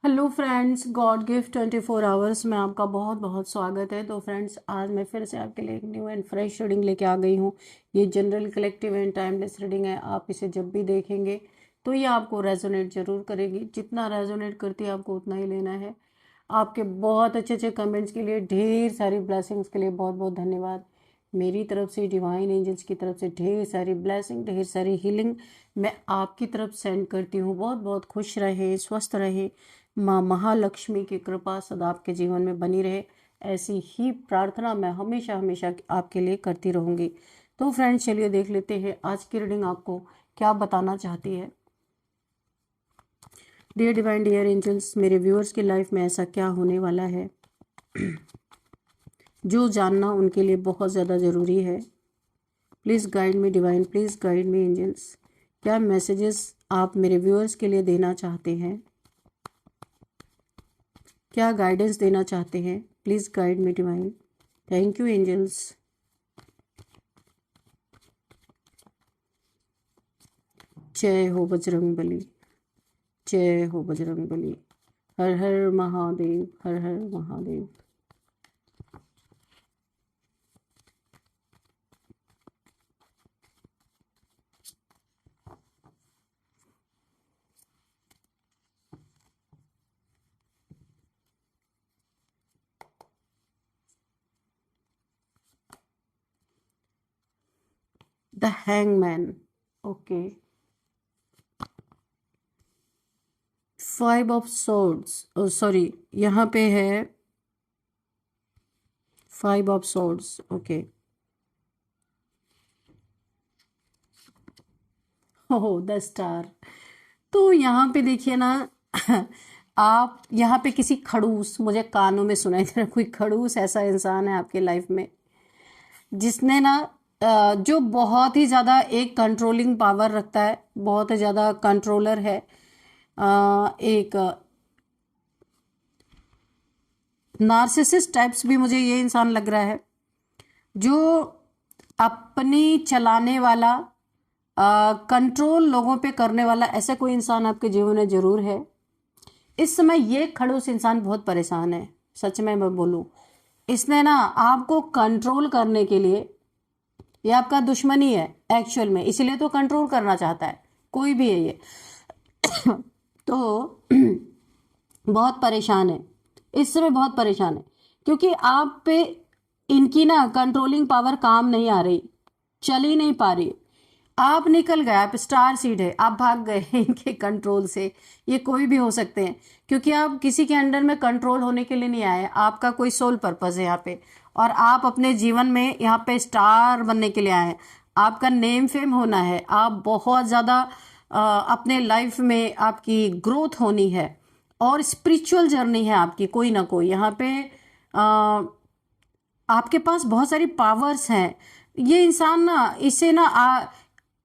Hello friends, God gift 24 hours में आपका बहुत बहुत स्वागत है। तो फ्रेंड्स, आज मैं फिर से आपके लिए एक न्यू एंड फ्रेश रीडिंग लेके आ गई हूँ। ये general, collective and timeless reading है। आप इसे जब भी देखेंगे तो ये आपको रेजोनेट जरूर करेगी। जितना रेजोनेट करती है आपको उतना ही लेना है। आपके बहुत अच्छे अच्छे कमेंट्स के लिए, ढेर सारी ब्लेसिंग्स के लिए बहुत बहुत धन्यवाद। मेरी तरफ से, डिवाइन एंजल्स की तरफ से ढेर सारी ब्लेसिंग, ढेर सारी हीलिंग मैं आपकी तरफ सेंड करती हूँ। बहुत बहुत खुश रहे, स्वस्थ रहे, माँ महालक्ष्मी की कृपा सदा आपके जीवन में बनी रहे, ऐसी ही प्रार्थना मैं हमेशा हमेशा आपके लिए करती रहूँगी। तो फ्रेंड्स, चलिए देख लेते हैं आज की रीडिंग आपको क्या बताना चाहती है। डियर डिवाइन, डियर एंजल्स, मेरे व्यूअर्स की लाइफ में ऐसा क्या होने वाला है जो जानना उनके लिए बहुत ज़्यादा ज़रूरी है। Please guide me divine, please guide me angels. क्या मैसेजेस आप मेरे व्यूअर्स के लिए देना चाहते हैं? क्या गाइडेंस देना चाहते हैं? Please guide me divine. Thank you angels. जय हो बजरंगबली, जय हो बजरंगबली। हर हर महादेव, हर हर Mahadev. The hangman, okay. 5 of swords, sorry, यहाँ पे है 5 of swords, okay. Oh, the star. तो यहाँ पे देखिए ना, आप यहाँ पे किसी खड़ूस, मुझे कानों में सुनाई दे रहा है, कोई खड़ूस ऐसा इंसान है आपके लाइफ में जिसने ना जो बहुत ही ज़्यादा एक कंट्रोलिंग पावर रखता है, बहुत ही ज़्यादा कंट्रोलर है। एक नार्सिसिस्ट टाइप्स भी मुझे ये इंसान लग रहा है, जो अपनी चलाने वाला, कंट्रोल लोगों पे करने वाला, ऐसा कोई इंसान आपके जीवन में जरूर है। इस समय ये खड़ूस इंसान बहुत परेशान है। सच में मैं बोलूं, इसने ना आपको कंट्रोल करने के लिए, ये आपका दुश्मन ही है एक्चुअल में, इसलिए तो कंट्रोल करना चाहता है, कोई भी है ये। तो बहुत परेशान है, इस समय बहुत परेशान है, क्योंकि आप पे इनकी ना कंट्रोलिंग पावर काम नहीं आ रही, चल ही नहीं पा रही। आप निकल गए, आप स्टार सीड है, आप भाग गए इनके कंट्रोल से। ये कोई भी हो सकते हैं, क्योंकि आप किसी के अंडर में कंट्रोल होने के लिए नहीं आए। आपका कोई सोल पर्पस है यहाँ पे, और आप अपने जीवन में यहाँ पे स्टार बनने के लिए आए हैं। आपका नेम फेम होना है, आप बहुत ज़्यादा अपने लाइफ में आपकी ग्रोथ होनी है, और स्पिरिचुअल जर्नी है आपकी कोई ना कोई। यहाँ पे आपके पास बहुत सारी पावर्स हैं। ये इंसान ना, इसे ना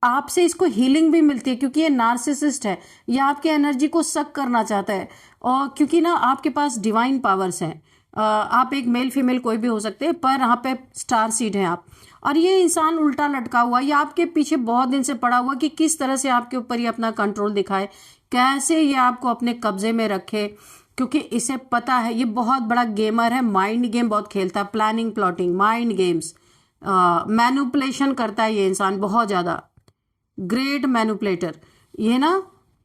आपसे इसको हीलिंग भी मिलती है, क्योंकि ये नार्सिसिस्ट है, ये आपके एनर्जी को सक करना चाहता है। और क्योंकि ना आपके पास डिवाइन पावर्स हैं, आप एक मेल फीमेल कोई भी हो सकते हैं, पर यहाँ पे स्टार सीड हैं आप। और ये इंसान उल्टा लटका हुआ, ये आपके पीछे बहुत दिन से पड़ा हुआ कि किस तरह से आपके ऊपर ये अपना कंट्रोल दिखाए, कैसे ये आपको अपने कब्जे में रखे, क्योंकि इसे पता है ये बहुत बड़ा गेमर है, माइंड गेम बहुत खेलता है, planning, plotting, mind games, manipulation करता है ये इंसान बहुत ज़्यादा। ग्रेट मैनुपुलेटर ये ना,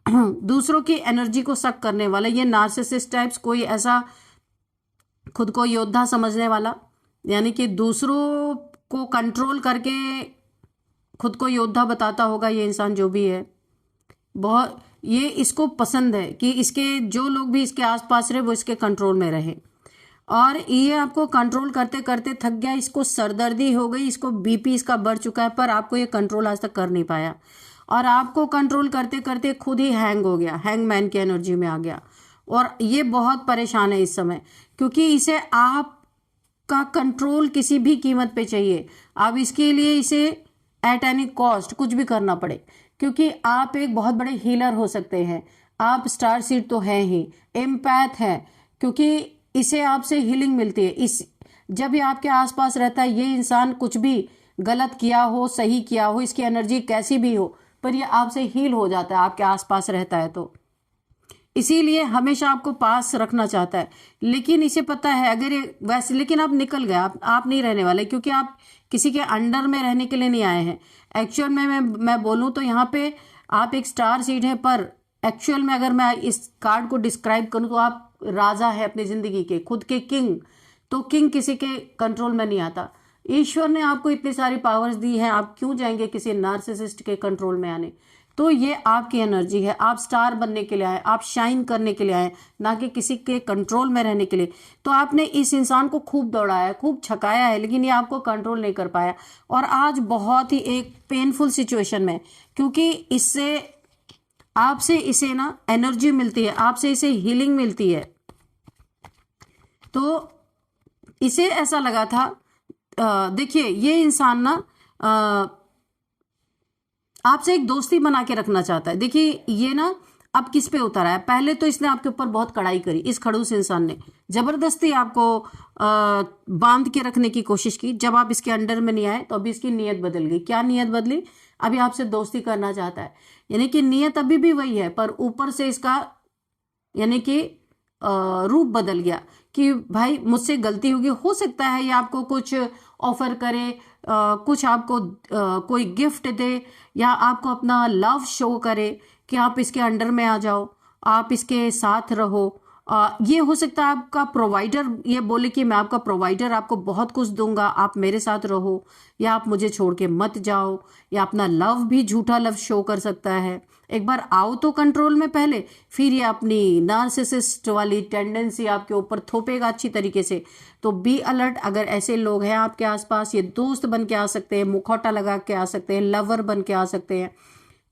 दूसरों की एनर्जी को सक करने वाला। ये नार्सिसिस्ट टाइप्स, कोई ऐसा खुद को योद्धा समझने वाला, यानी कि दूसरों को कंट्रोल करके खुद को योद्धा बताता होगा ये इंसान, जो भी है। बहुत ये इसको पसंद है कि इसके जो लोग भी इसके आसपास रहे वो इसके कंट्रोल में रहे, और ये आपको कंट्रोल करते करते थक गया, इसको सरदर्दी हो गई, इसको बीपी इसका बढ़ चुका है, पर आपको ये कंट्रोल आज तक कर नहीं पाया, और आपको कंट्रोल करते करते खुद ही हैंग हो गया, हैंगमैन की एनर्जी में आ गया। और ये बहुत परेशान है इस समय, क्योंकि इसे आपका कंट्रोल किसी भी कीमत पे चाहिए। अब इसके लिए इसे एट एनी कॉस्ट कुछ भी करना पड़े, क्योंकि आप एक बहुत बड़े हीलर हो सकते हैं। आप स्टार सीड तो हैं ही, एम्पैथ हैं, क्योंकि इसे आपसे हीलिंग मिलती है। इस जब ये आपके आसपास रहता है, ये इंसान कुछ भी गलत किया हो, सही किया हो, इसकी एनर्जी कैसी भी हो, पर ये आपसे हील हो जाता है, आपके आसपास रहता है। तो इसीलिए हमेशा आपको पास रखना चाहता है। लेकिन इसे पता है अगर ये वैसे, लेकिन आप निकल गए, आप नहीं रहने वाले, क्योंकि आप किसी के अंडर में रहने के लिए नहीं आए हैं। एक्चुअल में मैं बोलूँ तो यहाँ पे आप एक स्टार सीड है, पर एक्चुअल में अगर मैं इस कार्ड को डिस्क्राइब करूँ तो आप राजा है अपनी जिंदगी के, खुद के किंग। तो किंग किसी के कंट्रोल में नहीं आता। ईश्वर ने आपको इतनी सारी पावर्स दी हैं, आप क्यों जाएंगे किसी नार्सिसिस्ट के कंट्रोल में आने। तो ये आपकी एनर्जी है, आप स्टार बनने के लिए आए, आप शाइन करने के लिए आए, ना कि किसी के कंट्रोल में रहने के लिए। तो आपने इस इंसान को खूब दौड़ाया, खूब छकाया है, लेकिन ये आपको कंट्रोल नहीं कर पाया, और आज बहुत ही एक पेनफुल सिचुएशन में, क्योंकि इससे आपसे इसे ना एनर्जी मिलती है, आपसे इसे हीलिंग मिलती है। तो इसे ऐसा लगा था, देखिए ये इंसान ना आपसे एक दोस्ती बना के रखना चाहता है। देखिए ये ना अब किस पे उतर आया। पहले तो इसने आपके ऊपर बहुत कड़ाई करी, इस खड़ूस इंसान ने जबरदस्ती आपको बांध के रखने की कोशिश की। जब आप इसके अंडर में नहीं आए तो अभी इसकी नीयत बदल गई। क्या नीयत बदली? अभी आपसे दोस्ती करना चाहता है, यानी कि नीयत अभी भी वही है, पर ऊपर से इसका यानी कि रूप बदल गया कि भाई मुझसे गलती होगी। हो सकता है ये आपको कुछ ऑफर करे, कुछ आपको कोई गिफ्ट दे, या आपको अपना लव शो करे कि आप इसके अंडर में आ जाओ, आप इसके साथ रहो। ये हो सकता है आपका प्रोवाइडर ये बोले कि मैं आपका प्रोवाइडर, आपको बहुत कुछ दूंगा, आप मेरे साथ रहो, या आप मुझे छोड़ के मत जाओ, या अपना लव भी झूठा लव शो कर सकता है। एक बार आओ तो कंट्रोल में पहले, फिर ये अपनी नार्सिसिस्ट वाली टेंडेंसी आपके ऊपर थोपेगा अच्छी तरीके से। तो बी अलर्ट, अगर ऐसे लोग हैं आपके आसपास, ये दोस्त बन के आ सकते हैं, मुखौटा लगा के आ सकते हैं, लवर बन के आ सकते हैं,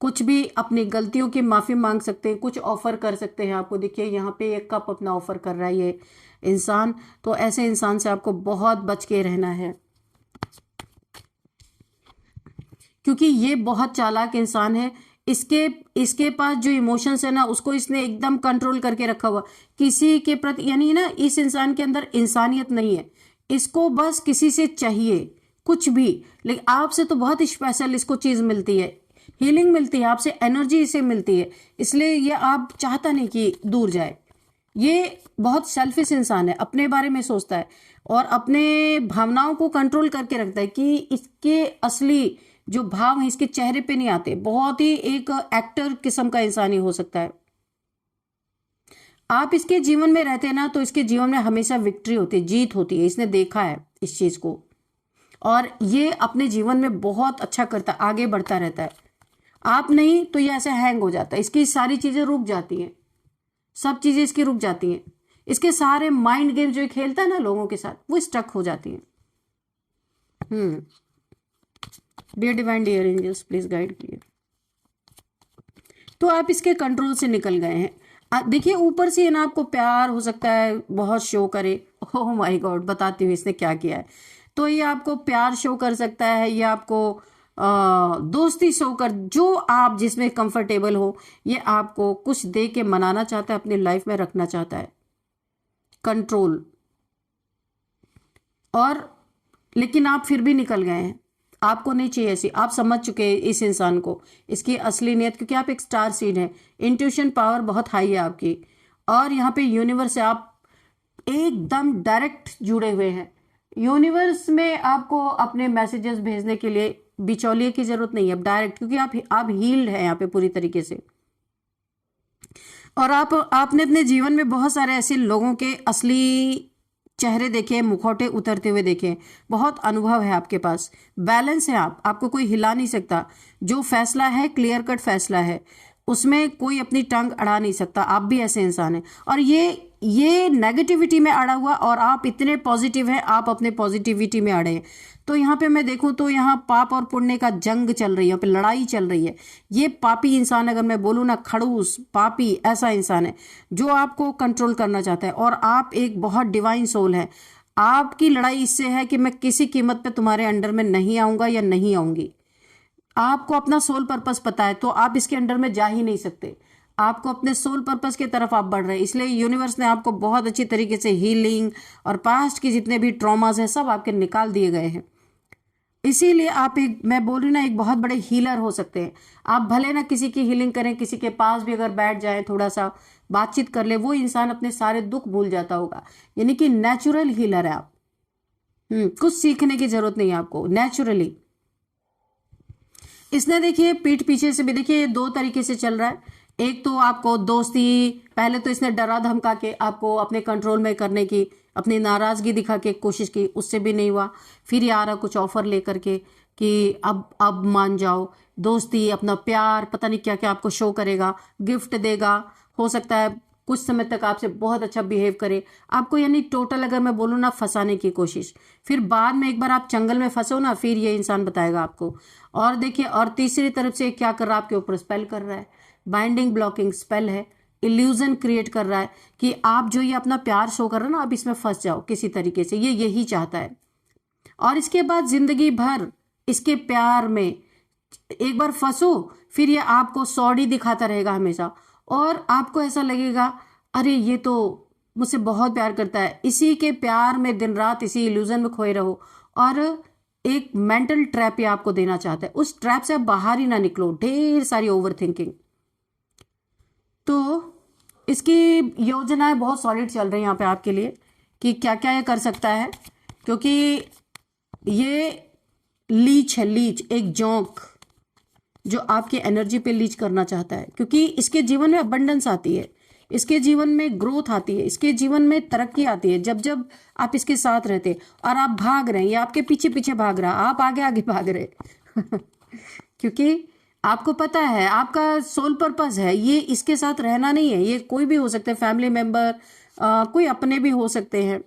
कुछ भी अपनी गलतियों की माफ़ी मांग सकते हैं, कुछ ऑफर कर सकते हैं आपको। देखिए यहाँ पे एक कप अपना ऑफर कर रहा है ये इंसान। तो ऐसे इंसान से आपको बहुत बच के रहना है, क्योंकि ये बहुत चालाक इंसान है। इसके पास जो इमोशंस है ना, उसको इसने एकदम कंट्रोल करके रखा हुआ किसी के प्रति। यानी ना इस इंसान के अंदर इंसानियत नहीं है, इसको बस किसी से चाहिए कुछ भी। लेकिन आपसे तो बहुत स्पेशल इसको चीज मिलती है, हीलिंग मिलती है, आपसे एनर्जी इसे मिलती है, इसलिए ये आप चाहता नहीं कि दूर जाए। ये बहुत सेल्फिश इंसान है, अपने बारे में सोचता है और अपने भावनाओं को कंट्रोल करके रखता है कि इसके असली जो भाव हैं इसके चेहरे पे नहीं आते। बहुत ही एक एक्टर किस्म का इंसान ही हो सकता है। आप इसके जीवन में रहते हैं ना, तो इसके जीवन में हमेशा विक्ट्री होती है, जीत होती है। इसने देखा है इस चीज को, और ये अपने जीवन में बहुत अच्छा करता है, आगे बढ़ता रहता है। आप नहीं तो ये ऐसे हैंग हो जाता है, इसकी सारी चीजें रुक जाती हैं, सब चीजें इसकी रुक जाती हैं। इसके सारे माइंड गेम जो खेलता है ना लोगों के साथ, वो स्टक हो जाती हैं। Dear divine, dear angels, please guide कीजिए। तो आप इसके कंट्रोल से निकल गए हैं। देखिए ऊपर से ना आपको प्यार हो सकता है बहुत शो करे। ओह माय गॉड, बताती हूँ इसने क्या किया है। तो ये आपको प्यार शो कर सकता है, ये आपको दोस्ती शो कर, जो आप जिसमें कंफर्टेबल हो, ये आपको कुछ दे के मनाना चाहता है, अपनी लाइफ में रखना चाहता है, कंट्रोल। और लेकिन आप फिर भी निकल गए हैं, आपको नहीं चाहिए ऐसी। आप समझ चुके हैं इस इंसान को, इसकी असली नीयत, क्योंकि आप एक स्टार सीड हैं, इंट्यूशन पावर बहुत हाई है आपकी, और यहाँ पे यूनिवर्स से आप एकदम डायरेक्ट जुड़े हुए हैं। यूनिवर्स में आपको अपने मैसेजेस भेजने के लिए बिचौलिए की जरूरत नहीं है, अब डायरेक्ट, क्योंकि आप हील्ड हैं यहाँ पे पूरी तरीके से। और आपने अपने जीवन में बहुत सारे ऐसे लोगों के असली चेहरे देखे, मुखौटे उतरते हुए देखे, बहुत अनुभव है आपके पास, बैलेंस है। आपको कोई हिला नहीं सकता। जो फैसला है क्लियर कट फैसला है, उसमें कोई अपनी टंग अड़ा नहीं सकता। आप भी ऐसे इंसान हैं, और ये नेगेटिविटी में अड़ा हुआ, और आप इतने पॉजिटिव हैं, आप अपने पॉजिटिविटी में अड़े हैं। तो यहाँ पे मैं देखूं तो यहाँ पाप और पुण्य का जंग चल रही है, यहाँ पे लड़ाई चल रही है। ये पापी इंसान, अगर मैं बोलूँ ना, खड़ूस पापी ऐसा इंसान है जो आपको कंट्रोल करना चाहता है, और आप एक बहुत डिवाइन सोल है। आपकी लड़ाई इससे है कि मैं किसी कीमत पे तुम्हारे अंडर में नहीं आऊंगा या नहीं आऊंगी। आपको अपना सोल पर्पस पता है, तो आप इसके अंडर में जा ही नहीं सकते। आपको अपने सोल पर्पस की तरफ आप बढ़ रहे हैं, इसलिए यूनिवर्स ने आपको बहुत अच्छी तरीके से हीलिंग और पास्ट के जितने भी ट्रॉमास हैं सब आपके निकाल दिए गए हैं। इसीलिए आप एक, मैं बोल रही ना, एक बहुत बड़े हीलर हो सकते हैं आप। भले ना किसी की हीलिंग करें, किसी के पास भी अगर बैठ जाए, थोड़ा सा बातचीत कर ले, वो इंसान अपने सारे दुख भूल जाता होगा। यानी कि नेचुरल हीलर है आप। कुछ सीखने की जरूरत नहीं है आपको, नेचुरली। इसने देखिए पीठ पीछे से भी देखिए, ये दो तरीके से चल रहा है। एक तो आपको दोस्ती, पहले तो इसने डरा धमका के आपको अपने कंट्रोल में करने की, अपनी नाराजगी दिखा के कोशिश की, उससे भी नहीं हुआ। फिर ये आ रहा कुछ ऑफर लेकर के कि अब मान जाओ, दोस्ती, अपना प्यार, पता नहीं क्या क्या आपको शो करेगा, गिफ्ट देगा, हो सकता है कुछ समय तक आपसे बहुत अच्छा बिहेव करे आपको। यानी टोटल अगर मैं बोलूँ ना, फंसाने की कोशिश। फिर बाद में एक बार आप चंगल में फंसो ना, फिर ये इंसान बताएगा आपको। और देखिए, और तीसरी तरफ से क्या कर रहा है, आपके ऊपर स्पेल कर रहा है, बाइंडिंग ब्लॉकिंग स्पेल है, इल्यूजन क्रिएट कर रहा है कि आप जो ये अपना प्यार शो कर रहे हो ना, आप इसमें फंस जाओ किसी तरीके से, ये यही चाहता है। और इसके बाद जिंदगी भर इसके प्यार में एक बार फंसो, फिर ये आपको सॉरी दिखाता रहेगा हमेशा, और आपको ऐसा लगेगा अरे ये तो मुझसे बहुत प्यार करता है। इसी के प्यार में दिन रात इसी इल्यूजन में खोए रहो, और एक मेंटल ट्रैप ये आपको देना चाहता है। उस ट्रैप से आप बाहर ही ना निकलो, ढेर सारी ओवर थिंकिंग। तो इसकी योजनाएं बहुत सॉलिड चल रही हैं यहाँ पे आपके लिए कि क्या क्या ये कर सकता है, क्योंकि ये लीच है, लीच, एक जोंक जो आपकी एनर्जी पे लीच करना चाहता है। क्योंकि इसके जीवन में अबंडेंस आती है, इसके जीवन में ग्रोथ आती है, इसके जीवन में तरक्की आती है जब जब आप इसके साथ रहते। और आप भाग रहे हैं, ये आपके पीछे पीछे भाग रहा, आप आगे आगे भाग रहे क्योंकि आपको पता है आपका सोल पर्पस है ये इसके साथ रहना नहीं है। ये कोई भी हो सकता है, फैमिली मेंबर, कोई अपने भी हो सकते हैं।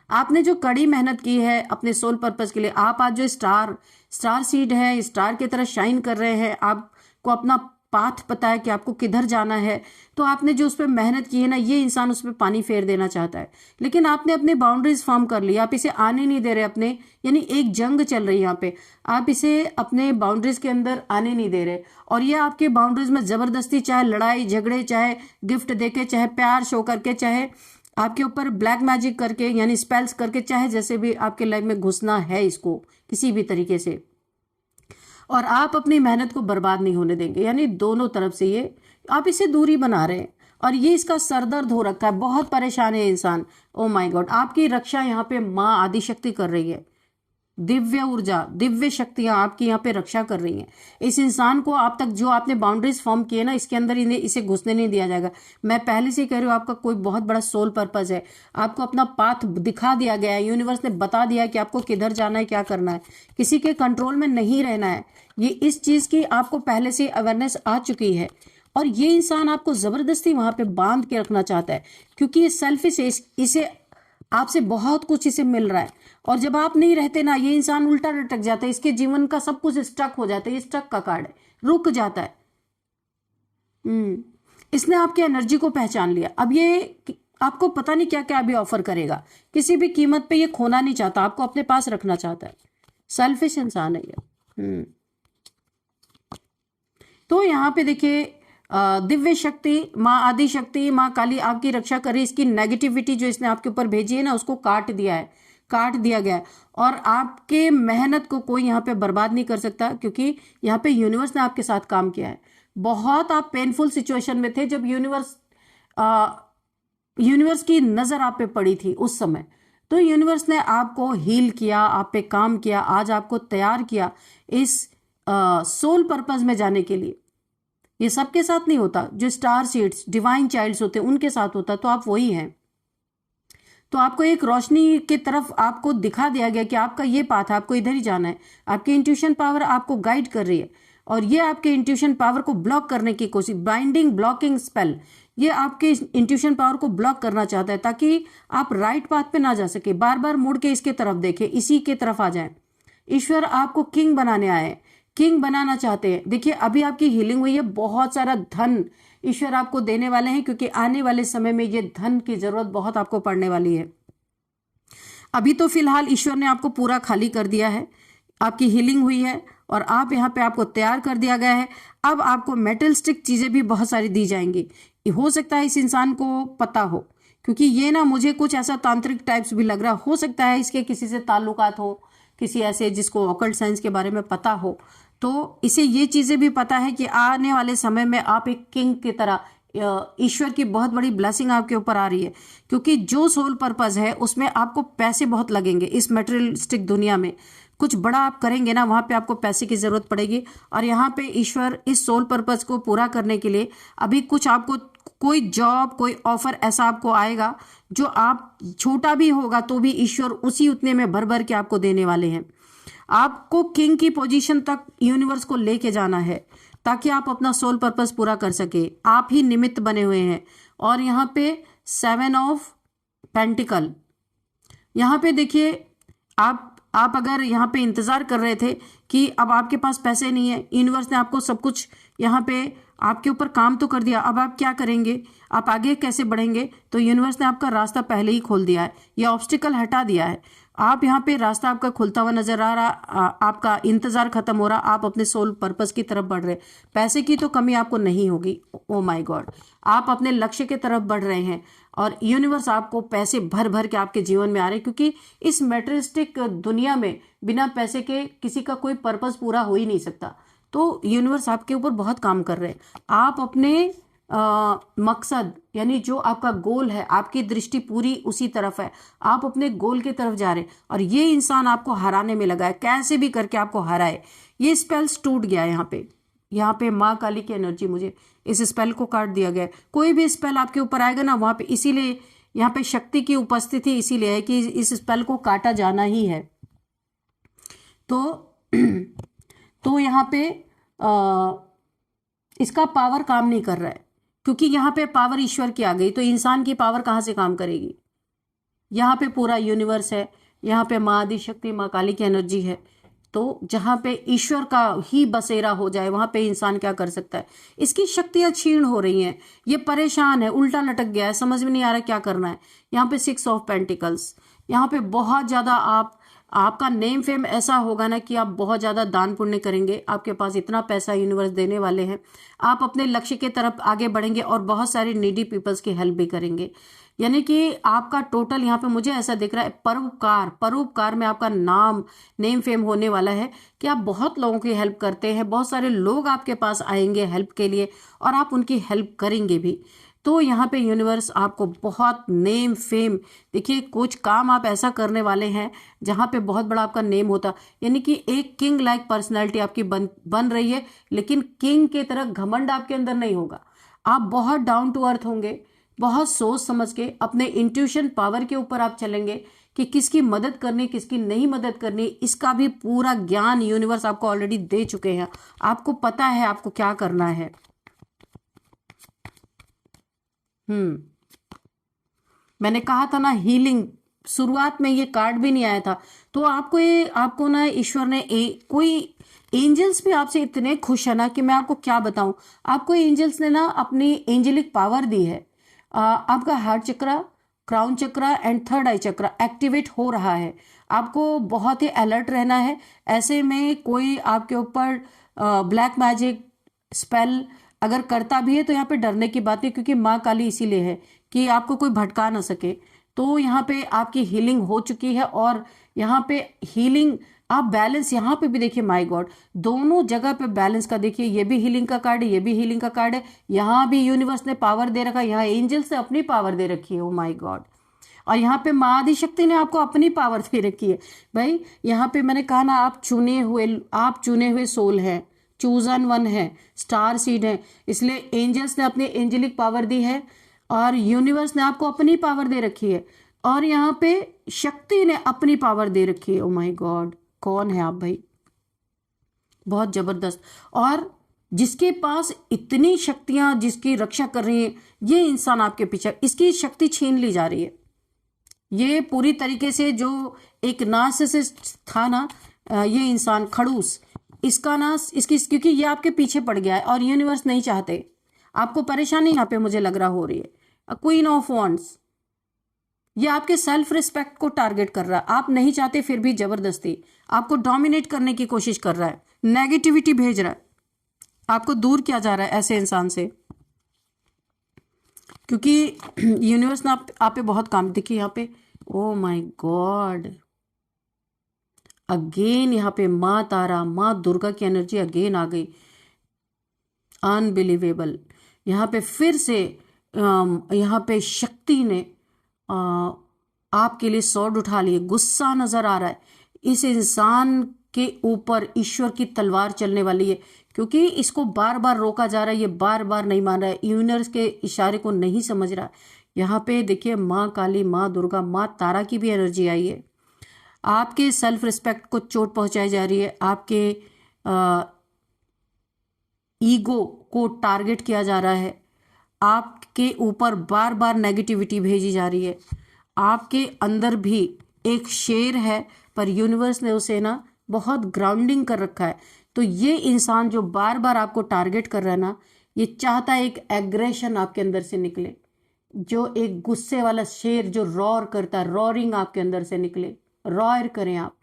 आपने जो कड़ी मेहनत की है अपने सोल पर्पस के लिए, आप आज जो स्टार सीड है, स्टार की तरह शाइन कर रहे हैं, आपको अपना पाथ पता है कि आपको किधर जाना है, तो आपने जो उस पर मेहनत की है ना, ये इंसान उस पर पानी फेर देना चाहता है। लेकिन आपने अपने बाउंड्रीज फॉर्म कर ली, आप इसे आने नहीं दे रहे अपने, यानी एक जंग चल रही है यहाँ पे, आप इसे अपने बाउंड्रीज के अंदर आने नहीं दे रहे। और ये आपके बाउंड्रीज में जबरदस्ती, चाहे लड़ाई झगड़े, चाहे गिफ्ट देके, चाहे प्यार शो करके, चाहे आपके ऊपर ब्लैक मैजिक करके, यानी स्पेल्स करके, चाहे जैसे भी आपके लाइफ में घुसना है इसको किसी भी तरीके से, और आप अपनी मेहनत को बर्बाद नहीं होने देंगे। यानी दोनों तरफ से ये आप इसे दूरी बना रहे हैं, और ये इसका सरदर्द हो रखा है, बहुत परेशान है इंसान। ओ माय गॉड, आपकी रक्षा यहाँ पे माँ आदिशक्ति कर रही है। दिव्य ऊर्जा, दिव्य शक्तियां आपकी यहाँ पे रक्षा कर रही हैं। इस इंसान को आप तक जो आपने बाउंड्रीज फॉर्म किए ना, इसके अंदर इसे घुसने नहीं दिया जाएगा। मैं पहले से ही कह रही हूँ, आपका कोई बहुत बड़ा सोल पर्पस है, आपको अपना पाथ दिखा दिया गया है, यूनिवर्स ने बता दिया है कि आपको किधर जाना है, क्या करना है, किसी के कंट्रोल में नहीं रहना है। ये इस चीज की आपको पहले से अवेयरनेस आ चुकी है, और ये इंसान आपको जबरदस्ती वहां पे बांध के रखना चाहता है, क्योंकि ये सेल्फिश है, इसे आपसे बहुत कुछ इसे मिल रहा है। और जब आप नहीं रहते ना, ये इंसान उल्टा लटक जाता है, इसके जीवन का सब कुछ स्टक हो जाता है। ये स्टक का कार्ड है, रुक जाता है। इसने आपकी एनर्जी को पहचान लिया। अब ये आपको पता नहीं क्या क्या अभी ऑफर करेगा, किसी भी कीमत पे ये खोना नहीं चाहता, आपको अपने पास रखना चाहता है। सेल्फिश इंसान है ये। तो यहाँ पे देखिए, दिव्य शक्ति, माँ आदि शक्ति, माँ काली आपकी रक्षा करे। इसकी नेगेटिविटी जो इसने आपके ऊपर भेजी है ना, उसको काट दिया गया है। और आपके मेहनत को कोई यहाँ पे बर्बाद नहीं कर सकता, क्योंकि यहाँ पे यूनिवर्स ने आपके साथ काम किया है। बहुत आप पेनफुल सिचुएशन में थे जब यूनिवर्स की नजर आप पे पड़ी थी उस समय, तो यूनिवर्स ने आपको हील किया, आप पे काम किया, आज आपको तैयार किया इस सोल पर्पस में जाने के लिए। ये सबके साथ नहीं होता, जो स्टार सीड्स, डिवाइन चाइल्ड्स होते हैं, उनके साथ होता, तो आप वही हैं। तो आपको एक रोशनी की तरफ आपको दिखा दिया गया कि आपका ये पाथ है, आपको इधर ही जाना है। आपकी इंट्यूशन पावर आपको गाइड कर रही है, और ये आपके इंट्यूशन पावर को ब्लॉक करने की कोशिश, बाइंडिंग ब्लॉकिंग स्पेल, ये आपके इंट्यूशन पावर को ब्लॉक करना चाहता है, ताकि आप राइट पाथ पे ना जा सके, बार बार मुड़ के इसके तरफ देखे, इसी के तरफ आ जाए। ईश्वर आपको किंग बनाने आए, किंग बनाना चाहते हैं। देखिए, अभी आपकी हीलिंग हुई है, बहुत सारा धन ईश्वर आपको देने वाले हैं, क्योंकि आने वाले समय में ये धन की जरूरत बहुत आपको पड़ने वाली है। अभी तो फिलहाल ईश्वर ने आपको पूरा खाली कर दिया है, आपकी हीलिंग हुई है, और आप यहाँ पे आपको तैयार कर दिया गया है। अब आपको मेटलिस्टिक चीजें भी बहुत सारी दी जाएंगी। हो सकता है इस इंसान को पता हो, क्योंकि ये ना मुझे कुछ ऐसा तांत्रिक टाइप्स भी लग रहा, हो सकता है इसके किसी से ताल्लुकात हो, किसी ऐसे जिसको ऑकल्ट साइंस के बारे में पता हो, तो इसे ये चीज़ें भी पता है कि आने वाले समय में आप एक किंग की तरह, ईश्वर की बहुत बड़ी ब्लेसिंग आपके ऊपर आ रही है, क्योंकि जो सोल पर्पस है उसमें आपको पैसे बहुत लगेंगे। इस मटेरियलिस्टिक दुनिया में कुछ बड़ा आप करेंगे ना, वहाँ पे आपको पैसे की ज़रूरत पड़ेगी। और यहाँ पे ईश्वर इस सोल पर्पस को पूरा करने के लिए अभी कुछ आपको कोई जॉब, कोई ऑफर ऐसा आपको आएगा जो आप छोटा भी होगा तो भी ईश्वर उसी उतने में भर भर के आपको देने वाले हैं। आपको किंग की पोजीशन तक यूनिवर्स को लेके जाना है ताकि आप अपना सोल पर्पस पूरा कर सके। आप ही निमित्त बने हुए हैं। और यहाँ पे 7 ऑफ पेंटिकल, यहाँ पे देखिए, आप अगर यहाँ पे इंतजार कर रहे थे कि अब आपके पास पैसे नहीं है, यूनिवर्स ने आपको सब कुछ यहाँ पे आपके ऊपर काम तो कर दिया, अब आप क्या करेंगे, आप आगे कैसे बढ़ेंगे, तो यूनिवर्स ने आपका रास्ता पहले ही खोल दिया है, ये ऑब्स्टिकल हटा दिया है। आप यहाँ पे रास्ता आपका खुलता हुआ नजर आ रहा, आपका इंतजार खत्म हो रहा, आप अपने सोल पर्पस की तरफ बढ़ रहे। पैसे की तो कमी आपको नहीं होगी, ओ माय गॉड, आप अपने लक्ष्य की तरफ बढ़ रहे हैं और यूनिवर्स आपको पैसे भर भर के आपके जीवन में आ रहे हैं, क्योंकि इस मेटेरियलिस्टिक दुनिया में बिना पैसे के किसी का कोई पर्पस पूरा हो ही नहीं सकता। तो यूनिवर्स आपके ऊपर बहुत काम कर रहे हैं। आप अपने मकसद, यानी जो आपका गोल है, आपकी दृष्टि पूरी उसी तरफ है, आप अपने गोल की तरफ जा रहे हैं। और ये इंसान आपको हराने में लगा है, कैसे भी करके आपको हराए। ये स्पेल्स टूट गया यहाँ पे माँ काली की एनर्जी, मुझे इस स्पेल को काट दिया गया है। कोई भी स्पेल आपके ऊपर आएगा ना, वहां पे इसीलिए यहाँ पे शक्ति की उपस्थिति इसीलिए है कि इस स्पेल को काटा जाना ही है। तो यहाँ पे इसका पावर काम नहीं कर रहा है, क्योंकि यहाँ पे पावर ईश्वर की आ गई, तो इंसान की पावर कहाँ से काम करेगी। यहाँ पे पूरा यूनिवर्स है, यहाँ पे माँ आदि शक्ति, माँ काली की एनर्जी है। तो जहाँ पे ईश्वर का ही बसेरा हो जाए, वहां पे इंसान क्या कर सकता है। इसकी शक्तियां क्षीण हो रही हैं, ये परेशान है, उल्टा लटक गया है, समझ में नहीं आ रहा क्या करना है। यहाँ पे 6 ऑफ पेंटिकल्स, यहाँ पे बहुत ज्यादा आपका नेम फेम ऐसा होगा ना कि आप बहुत ज्यादा दान पुण्य करेंगे, आपके पास इतना पैसा यूनिवर्स देने वाले हैं, आप अपने लक्ष्य की तरफ आगे बढ़ेंगे और बहुत सारे नीडी पीपल्स की हेल्प भी करेंगे। यानी कि आपका टोटल यहाँ पे मुझे ऐसा दिख रहा है, परोपकार में आपका नेम फेम होने वाला है कि आप बहुत लोगों की हेल्प करते हैं, बहुत सारे लोग आपके पास आएंगे हेल्प के लिए और आप उनकी हेल्प करेंगे भी। तो यहाँ पे यूनिवर्स आपको बहुत नेम फेम, देखिए कुछ काम आप ऐसा करने वाले हैं जहाँ पे बहुत बड़ा आपका नेम होता, यानी कि एक किंग लाइक पर्सनैलिटी आपकी बन रही है। लेकिन किंग की तरह घमंड आपके अंदर नहीं होगा, आप बहुत डाउन टू अर्थ होंगे, बहुत सोच समझ के अपने इंट्यूशन पावर के ऊपर आप चलेंगे कि किसकी मदद करनी, किसकी नहीं मदद करनी, इसका भी पूरा ज्ञान यूनिवर्स आपको ऑलरेडी दे चुके हैं। आपको पता है आपको क्या करना है। मैंने कहा था ना हीलिंग, शुरुआत में ये कार्ड भी नहीं आया था, तो आपको ना ईश्वर ने कोई एंजल्स भी आपसे इतने खुश है ना कि मैं आपको क्या बताऊं। आपको एंजल्स ने ना अपनी एंजेलिक पावर दी है। आपका heart chakra, crown chakra and third I chakra activate हो रहा है। आपको बहुत ही अलर्ट रहना है। ऐसे में कोई आपके ऊपर ब्लैक मैजिक स्पेल अगर करता भी है तो यहाँ पे डरने की बात नहीं, क्योंकि माँ काली इसीलिए है कि आपको कोई भटका ना सके। तो यहाँ पे आपकी हीलिंग हो चुकी है और यहाँ पे हीलिंग, आप बैलेंस यहाँ पे भी देखिए, माय गॉड, दोनों जगह पे बैलेंस का देखिए, ये भी हीलिंग का कार्ड है, ये भी हीलिंग का कार्ड है। यहाँ भी यूनिवर्स ने पावर दे रखा है, यहाँ एंजल्स ने अपनी पावर दे रखी है, ओ माय गॉड। और यहाँ पे माँ आदि शक्ति ने आपको अपनी पावर दे रखी है। भाई यहाँ पे मैंने कहा ना, आप चुने हुए सोल हैं, चूजन वन है, स्टार सीड है, इसलिए एंजल्स ने अपनी एंजेलिक पावर दी है और यूनिवर्स ने आपको अपनी पावर दे रखी है और यहाँ पे शक्ति ने अपनी पावर दे रखी है। ओ माय गॉड, कौन है आप भाई, बहुत जबरदस्त। और जिसके पास इतनी शक्तियां, जिसकी रक्षा कर रही है, ये इंसान आपके पीछे, इसकी शक्ति छीन ली जा रही है। ये पूरी तरीके से जो एक नार्सिसिस्ट था ना, ये इंसान खड़ूस, इसका ना क्योंकि ये आपके पीछे पड़ गया है और यूनिवर्स नहीं चाहते, आपको परेशानी यहाँ पे मुझे लग रहा हो रही है। क्वीन ऑफ वॉन्ड्स, ये आपके सेल्फ रिस्पेक्ट को टारगेट कर रहा है, आप नहीं चाहते फिर भी जबरदस्ती आपको डोमिनेट करने की कोशिश कर रहा है, नेगेटिविटी भेज रहा है, आपको दूर किया जा रहा है ऐसे इंसान से, क्योंकि यूनिवर्स ने आप पे बहुत काम, देखिए यहाँ पे, ओ माय गॉड, अगेन यहाँ पे माँ तारा, माँ दुर्गा की एनर्जी अगेन आ गई, अनबिलीवेबल। यहाँ पे फिर से यहाँ पे शक्ति ने आपके लिए स्वॉर्ड उठा लिए, गुस्सा नजर आ रहा है। इस इंसान के ऊपर ईश्वर की तलवार चलने वाली है, क्योंकि इसको बार बार रोका जा रहा है, ये बार बार नहीं मान रहा है, यूनिवर्स के इशारे को नहीं समझ रहा। यहाँ पे देखिए माँ काली, माँ दुर्गा, माँ तारा की भी एनर्जी आई है। आपके सेल्फ रिस्पेक्ट को चोट पहुंचाई जा रही है, आपके ईगो को टारगेट किया जा रहा है, आपके ऊपर बार बार नेगेटिविटी भेजी जा रही है। आपके अंदर भी एक शेर है, पर यूनिवर्स ने उसे ना बहुत ग्राउंडिंग कर रखा है। तो ये इंसान जो बार बार आपको टारगेट कर रहा है ना, ये चाहता है एक एग्रेशन आपके अंदर से निकले, जो एक गुस्से वाला शेर जो रॉर करता है, रॉरिंग आपके अंदर से निकले, रॉयर करें आप।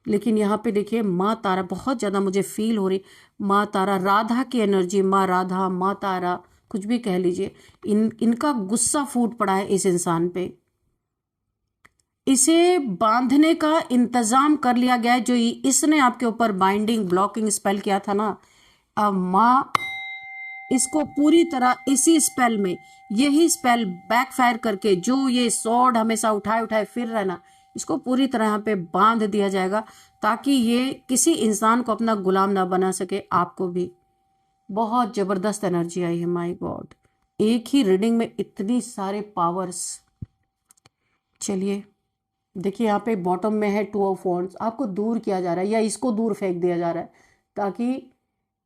लेकिन यहाँ पे देखिए माँ तारा बहुत ज़्यादा मुझे फील हो रही, माँ तारा, राधा की एनर्जी, माँ राधा, माँ तारा, कुछ भी कह लीजिए, इनका गुस्सा फूट पड़ा है इस इंसान पे। इसे बांधने का इंतजाम कर लिया गया है, जो इसने आपके ऊपर बाइंडिंग ब्लॉकिंग स्पेल किया था ना, अब माँ इसको पूरी तरह इसी स्पेल में, यही स्पेल बैकफायर करके, जो ये सॉर्ड हमेशा उठाए उठाए फिर रहा ना, इसको पूरी तरह यहाँ पे बांध दिया जाएगा, ताकि ये किसी इंसान को अपना गुलाम ना बना सके, आपको भी। बहुत जबरदस्त एनर्जी आई है, माय गॉड, एक ही रीडिंग में इतनी सारे पावर्स। चलिए देखिए यहाँ पे बॉटम में है 2 ऑफ वॉन्ड्स, आपको दूर किया जा रहा है या इसको दूर फेंक दिया जा रहा है, ताकि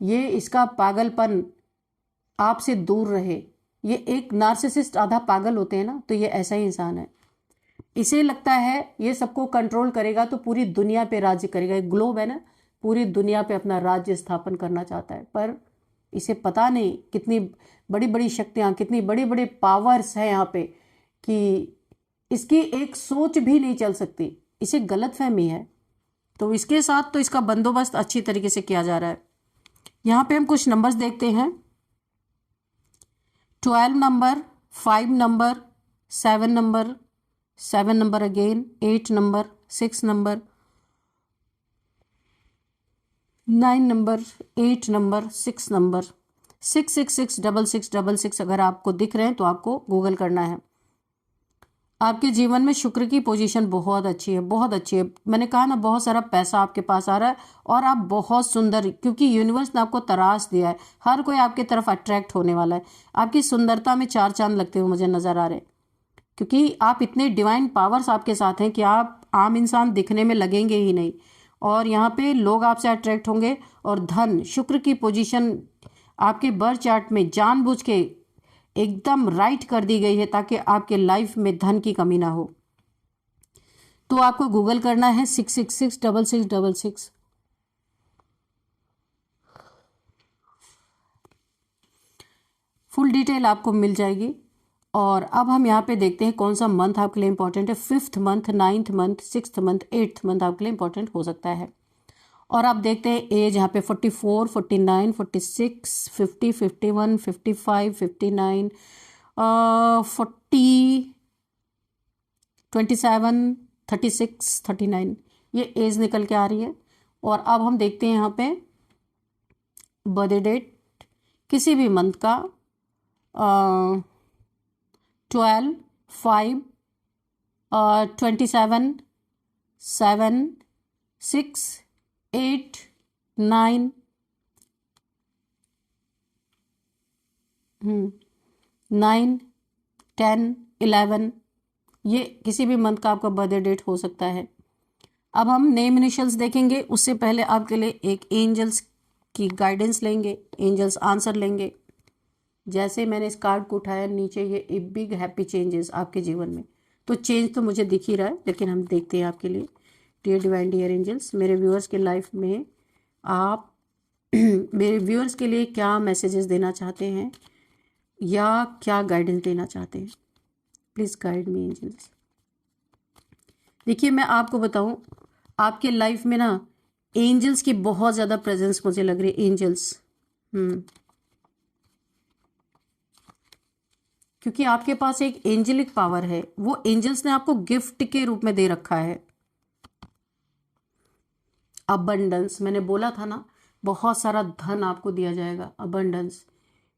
ये इसका पागलपन आपसे दूर रहे। ये एक नार्सिसिस्ट आधा पागल होते हैं ना, तो ये ऐसा ही इंसान है। इसे लगता है ये सबको कंट्रोल करेगा तो पूरी दुनिया पे राज्य करेगा, एक ग्लोब है ना, पूरी दुनिया पे अपना राज्य स्थापन करना चाहता है। पर इसे पता नहीं कितनी बड़ी बड़ी शक्तियाँ, कितनी बड़ी बड़ी पावर्स हैं यहाँ पे, कि इसकी एक सोच भी नहीं चल सकती, इसे गलतफहमी है। तो इसके साथ तो इसका बंदोबस्त अच्छी तरीके से किया जा रहा है। यहाँ पे हम कुछ नंबर्स देखते हैं, 12 number, 5 number, 7 number, 7 number again, 8 number, 6 number, 9 number, 8 number, 6 number, 6666666। अगर आपको दिख रहे हैं तो आपको गूगल करना है। आपके जीवन में शुक्र की पोजीशन बहुत अच्छी है, बहुत अच्छी है। मैंने कहा ना, बहुत सारा पैसा आपके पास आ रहा है, और आप बहुत सुंदर, क्योंकि यूनिवर्स ने आपको तराश दिया है, हर कोई आपकी तरफ अट्रैक्ट होने वाला है। आपकी सुंदरता में 4 चांद लगते हुए मुझे नजर आ रहे हैं, क्योंकि आप इतने डिवाइन पावर्स आपके साथ हैं कि आप आम इंसान दिखने में लगेंगे ही नहीं, और यहाँ पे लोग आपसे अट्रैक्ट होंगे। और धन, शुक्र की पोजीशन आपके बर्थ चार्ट में जानबूझ के एकदम राइट कर दी गई है, ताकि आपके लाइफ में धन की कमी ना हो। तो आपको गूगल करना है 6666666। फुल डिटेल आपको मिल जाएगी। और अब हम यहाँ पे देखते हैं कौन सा मंथ आपके लिए इंपॉर्टेंट है। 5th month, 9th month, 6th month, 8th month आपके लिए इंपॉर्टेंट हो सकता है। और आप देखते हैं एज यहाँ पे 44, 49, 46, 50, 51, 55, 59, 40, 27, 36, 39, ये एज निकल के आ रही है। और अब हम देखते हैं यहाँ पे बर्थडे डेट किसी भी मंथ का, 12, 5, 27, 7, 6, 8, 9, 9, 10, 11, ये किसी भी मंथ का आपका बर्थडे डेट हो सकता है। अब हम नेम इनिशियल्स देखेंगे, उससे पहले आपके लिए एक एंजल्स की गाइडेंस लेंगे, एंजल्स आंसर लेंगे। जैसे मैंने इस कार्ड को उठाया, नीचे ये ए बिग हैप्पी चेंजेस आपके जीवन में, तो चेंज तो मुझे दिख ही रहा है, लेकिन हम देखते हैं आपके लिए। डियर डिवाइन, डियर एंजल्स, मेरे व्यूअर्स के लाइफ में आप मेरे व्यूअर्स के लिए क्या मैसेजेस देना चाहते हैं या क्या गाइडेंस देना चाहते हैं, प्लीज़ गाइड मी एंजल्स। देखिए मैं आपको बताऊं, आपके लाइफ में ना एंजल्स की बहुत ज़्यादा प्रेजेंस मुझे लग रही है। एंजल्स, क्योंकि आपके पास एक एंजेलिक पावर है, वो एंजल्स ने आपको गिफ्ट के रूप में दे रखा है। अबंडेंस, मैंने बोला था ना, बहुत सारा धन आपको दिया जाएगा, अबंडेंस।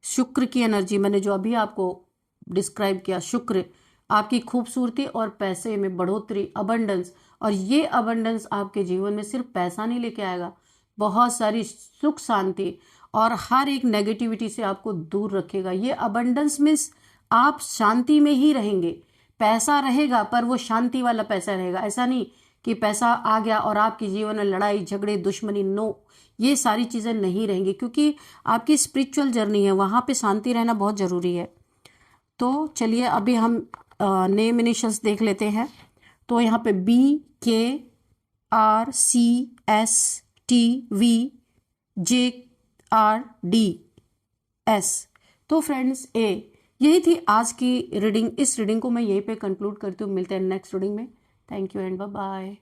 शुक्र की एनर्जी मैंने जो अभी आपको डिस्क्राइब किया, शुक्र, आपकी खूबसूरती और पैसे में बढ़ोतरी, अबंडेंस। और ये अबंडेंस आपके जीवन में सिर्फ पैसा नहीं लेके आएगा, बहुत सारी सुख शांति और हर एक नेगेटिविटी से आपको दूर रखेगा। ये अबंडेंस मीन्स आप शांति में ही रहेंगे। पैसा रहेगा पर वो शांति वाला पैसा रहेगा, ऐसा नहीं कि पैसा आ गया और आपके जीवन में लड़ाई झगड़े दुश्मनी, नो, ये सारी चीज़ें नहीं रहेंगी, क्योंकि आपकी स्पिरिचुअल जर्नी है, वहाँ पे शांति रहना बहुत ज़रूरी है। तो चलिए अभी हम नेम इनिशियल्स देख लेते हैं। तो यहाँ पे BKRCSTVJRDS। तो फ्रेंड्स यही थी आज की रीडिंग। इस रीडिंग को मैं यहीं पे कंक्लूड करती हूँ। मिलते हैं नेक्स्ट रीडिंग में। Thank you and bye bye.